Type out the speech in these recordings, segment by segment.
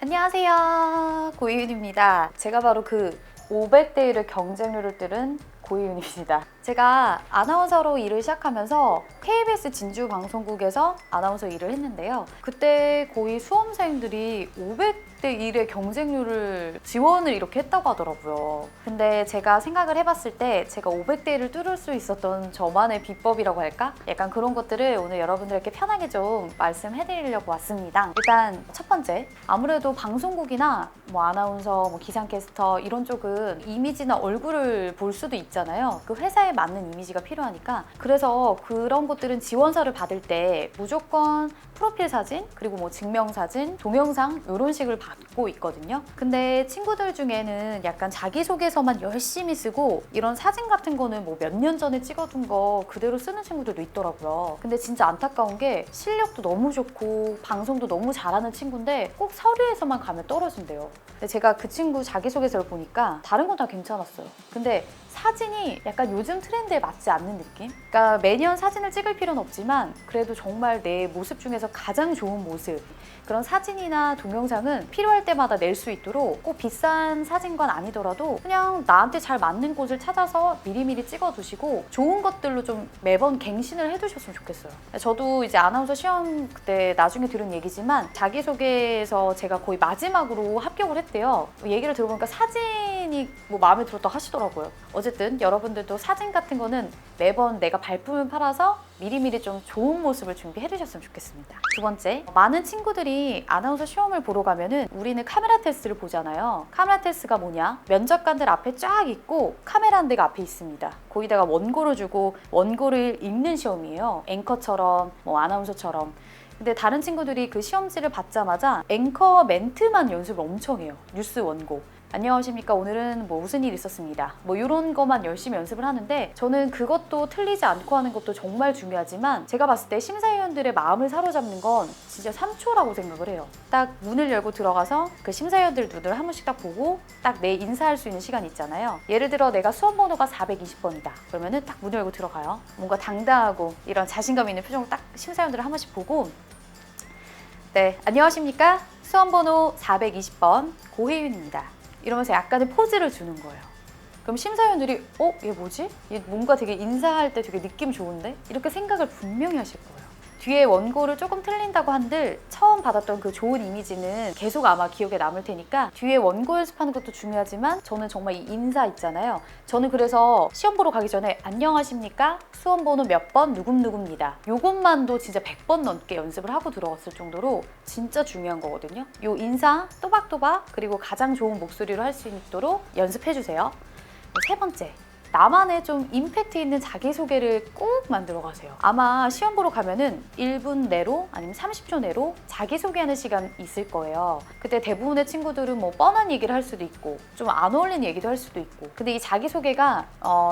안녕하세요, 고희윤입니다. 제가 바로 그 500대 1의 경쟁률을 뚫은 고희윤입니다. 제가 아나운서로 일을 시작하면서 KBS 진주 방송국에서 아나운서 일을 했는데요. 그때 거의 수험생들이 500대 1의 경쟁률을 지원을 이렇게 했다고 하더라고요. 근데 제가 생각을 해봤을 때 제가 500대 1을 뚫을 수 있었던 저만의 비법이라고 할까? 약간 그런 것들을 오늘 여러분들께 편하게 좀 말씀해드리려고 왔습니다. 일단 첫 번째, 아무래도 방송국이나 뭐 아나운서, 뭐 기상캐스터 이런 쪽은 이미지나 얼굴을 볼 수도 있잖아요. 그 회사에 맞는 이미지가 필요하니까. 그래서 그런 것들은 지원서를 받을 때 무조건 프로필 사진, 그리고 뭐 증명사진, 동영상 이런 식을 받고 있거든요. 근데 친구들 중에는 약간 자기소개서만 열심히 쓰고 이런 사진 같은 거는 뭐 몇 년 전에 찍어둔 거 그대로 쓰는 친구들도 있더라고요. 근데 진짜 안타까운 게 실력도 너무 좋고 방송도 너무 잘하는 친구인데 꼭 서류에서만 가면 떨어진대요. 근데 제가 그 친구 자기소개서를 보니까 다른 건 다 괜찮았어요. 근데 사진이 약간 요즘 트렌드에 맞지 않는 느낌? 그러니까 매년 사진을 찍을 필요는 없지만 그래도 정말 내 모습 중에서 가장 좋은 모습, 그런 사진이나 동영상은 필요할 때마다 낼 수 있도록 꼭 비싼 사진관 아니더라도 그냥 나한테 잘 맞는 곳을 찾아서 미리미리 찍어두시고 좋은 것들로 좀 매번 갱신을 해두셨으면 좋겠어요. 저도 이제 아나운서 시험 그때 나중에 들은 얘기지만 자기소개에서 제가 거의 마지막으로 합격을 했대요. 얘기를 들어보니까 사진이 뭐 마음에 들었다고 하시더라고요. 어쨌든 여러분들도 사진 같은 거는 매번 내가 발품을 팔아서 미리미리 좀 좋은 모습을 준비해 두셨으면 좋겠습니다. 두 번째, 많은 친구들이 아나운서 시험을 보러 가면은 우리는 카메라 테스트를 보잖아요. 카메라 테스트가 뭐냐? 면접관들 앞에 쫙 있고 카메라 한 대가 앞에 있습니다. 거기다가 원고를 주고 원고를 읽는 시험이에요. 앵커처럼 뭐 아나운서처럼. 근데 다른 친구들이 그 시험지를 받자마자 앵커 멘트만 연습을 엄청 해요. 뉴스 원고. 안녕하십니까, 오늘은 뭐 무슨 일 있었습니다, 뭐 이런 것만 열심히 연습을 하는데 저는 그것도 틀리지 않고 하는 것도 정말 중요하지만 제가 봤을 때 심사위원들의 마음을 사로잡는 건 진짜 3초라고 생각을 해요. 딱 문을 열고 들어가서 그 심사위원들 눈을 한 번씩 딱 보고 딱 내 인사할 수 있는 시간 있잖아요. 예를 들어 내가 수험 번호가 420번이다 그러면은 딱 문을 열고 들어가요. 뭔가 당당하고 이런 자신감 있는 표정을 딱 심사위원들을 한 번씩 보고, 네, 안녕하십니까, 수험 번호 420번 고혜윤입니다, 이러면서 약간의 포즈를 주는 거예요. 그럼 심사위원들이 얘 뭐지? 얘 뭔가 되게 인사할 때 되게 느낌 좋은데? 이렇게 생각을 분명히 하실 거예요. 뒤에 원고를 조금 틀린다고 한들 처음 받았던 그 좋은 이미지는 계속 아마 기억에 남을 테니까 뒤에 원고 연습하는 것도 중요하지만 저는 정말 이 인사 있잖아요. 저는 그래서 시험 보러 가기 전에 안녕하십니까? 수험 번호 몇 번 누구누구입니다. 요것만도 진짜 100번 넘게 연습을 하고 들어갔을 정도로 진짜 중요한 거거든요. 요 인사 또박또박 그리고 가장 좋은 목소리로 할 수 있도록 연습해주세요. 세 번째, 나만의 좀 임팩트 있는 자기소개를 꼭 만들어 가세요. 아마 시험 보러 가면은 1분 내로 아니면 30초 내로 자기소개하는 시간 있을 거예요. 그때 대부분의 친구들은 뭐 뻔한 얘기를 할 수도 있고 좀 안 어울리는 얘기도 할 수도 있고, 근데 이 자기소개가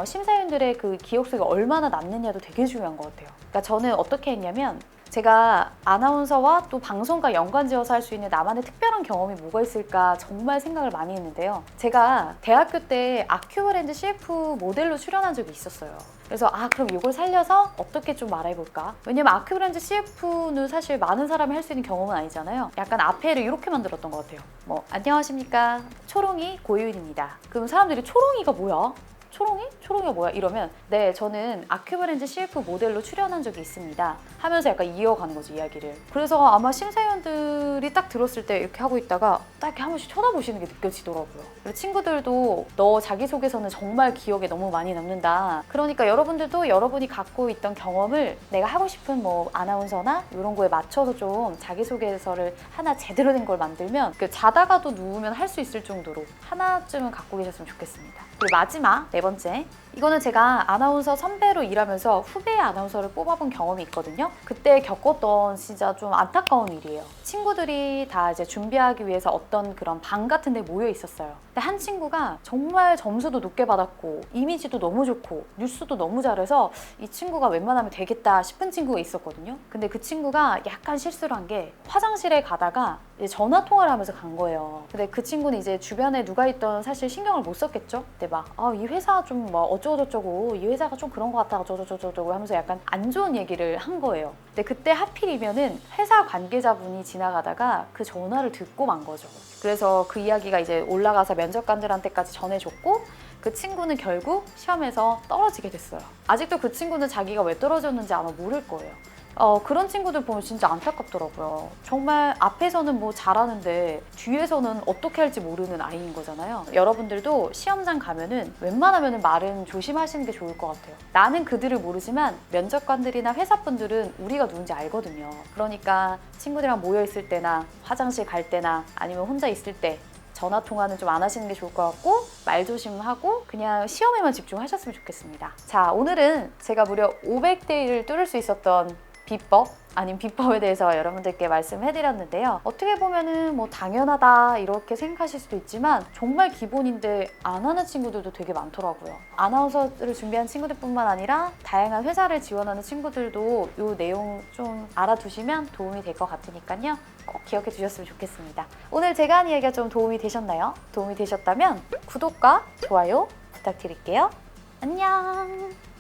심사위원들의 그 기억 속에 얼마나 남느냐도 되게 중요한 것 같아요. 그러니까 저는 어떻게 했냐면 제가 아나운서와 또 방송과 연관지어서 할 수 있는 나만의 특별한 경험이 뭐가 있을까 정말 생각을 많이 했는데요. 제가 대학교 때 아큐브랜드 CF 모델로 출연한 적이 있었어요. 그래서 그럼 이걸 살려서 어떻게 좀 말해볼까? 왜냐면 아큐브랜드 CF는 사실 많은 사람이 할 수 있는 경험은 아니잖아요. 약간 앞에를 이렇게 만들었던 것 같아요. 뭐 안녕하십니까, 초롱이 고유인입니다. 그럼 사람들이 초롱이가 뭐야? 초롱이? 초롱이가 뭐야? 이러면 네, 저는 아큐브랜드 CF 모델로 출연한 적이 있습니다 하면서 약간 이어가는 거지, 이야기를. 그래서 아마 심사위원들이 딱 들었을 때 이렇게 하고 있다가 딱 이렇게 한 번씩 쳐다보시는 게 느껴지더라고요. 그리고 친구들도 너 자기소개서는 정말 기억에 너무 많이 남는다, 그러니까 여러분들도 여러분이 갖고 있던 경험을 내가 하고 싶은 뭐 아나운서나 이런 거에 맞춰서 좀 자기소개서를 하나 제대로 된 걸 만들면 자다가도 누우면 할 수 있을 정도로 하나쯤은 갖고 계셨으면 좋겠습니다. 그리고 마지막, 네 번째, 이거는 제가 아나운서 선배로 일하면서 후배 아나운서를 뽑아본 경험이 있거든요. 그때 겪었던 진짜 좀 안타까운 일이에요. 친구들이 다 이제 준비하기 위해서 어떤 그런 방 같은 데 모여 있었어요. 근데 한 친구가 정말 점수도 높게 받았고 이미지도 너무 좋고 뉴스도 너무 잘해서 이 친구가 웬만하면 되겠다 싶은 친구가 있었거든요. 근데 그 친구가 약간 실수를 한 게 화장실에 가다가 이제 전화 통화를 하면서 간 거예요. 근데 그 친구는 이제 주변에 누가 있던 사실 신경을 못 썼겠죠. 근데 막 이 회사 좀 뭐 어쩌고저쩌고 이 회사가 좀 그런 것 같아 어쩌고저쩌고 하면서 약간 안 좋은 얘기를 한 거예요. 근데 그때 하필이면은 회사 관계자분이 지나가다가 그 전화를 듣고 만 거죠. 그래서 그 이야기가 이제 올라가서 면접관들한테까지 전해줬고 그 친구는 결국 시험에서 떨어지게 됐어요. 아직도 그 친구는 자기가 왜 떨어졌는지 아마 모를 거예요. 그런 친구들 보면 진짜 안타깝더라고요. 정말 앞에서는 뭐 잘하는데 뒤에서는 어떻게 할지 모르는 아이인 거잖아요. 여러분들도 시험장 가면은 웬만하면 말은 조심하시는 게 좋을 것 같아요. 나는 그들을 모르지만 면접관들이나 회사분들은 우리가 누군지 알거든요. 그러니까 친구들이랑 모여 있을 때나 화장실 갈 때나 아니면 혼자 있을 때 전화 통화는 좀 안 하시는 게 좋을 것 같고 말 조심하고 그냥 시험에만 집중하셨으면 좋겠습니다. 자, 오늘은 제가 무려 500대 1을 뚫을 수 있었던 비법 아닌 비법에 대해서 여러분들께 말씀해드렸는데요. 어떻게 보면은 뭐 당연하다 이렇게 생각하실 수도 있지만 정말 기본인데 안 하는 친구들도 되게 많더라고요. 아나운서를 준비한 친구들뿐만 아니라 다양한 회사를 지원하는 친구들도 이 내용 좀 알아두시면 도움이 될 것 같으니까요. 꼭 기억해 주셨으면 좋겠습니다. 오늘 제가 한 이야기가 좀 도움이 되셨나요? 도움이 되셨다면 구독과 좋아요 부탁드릴게요. 안녕.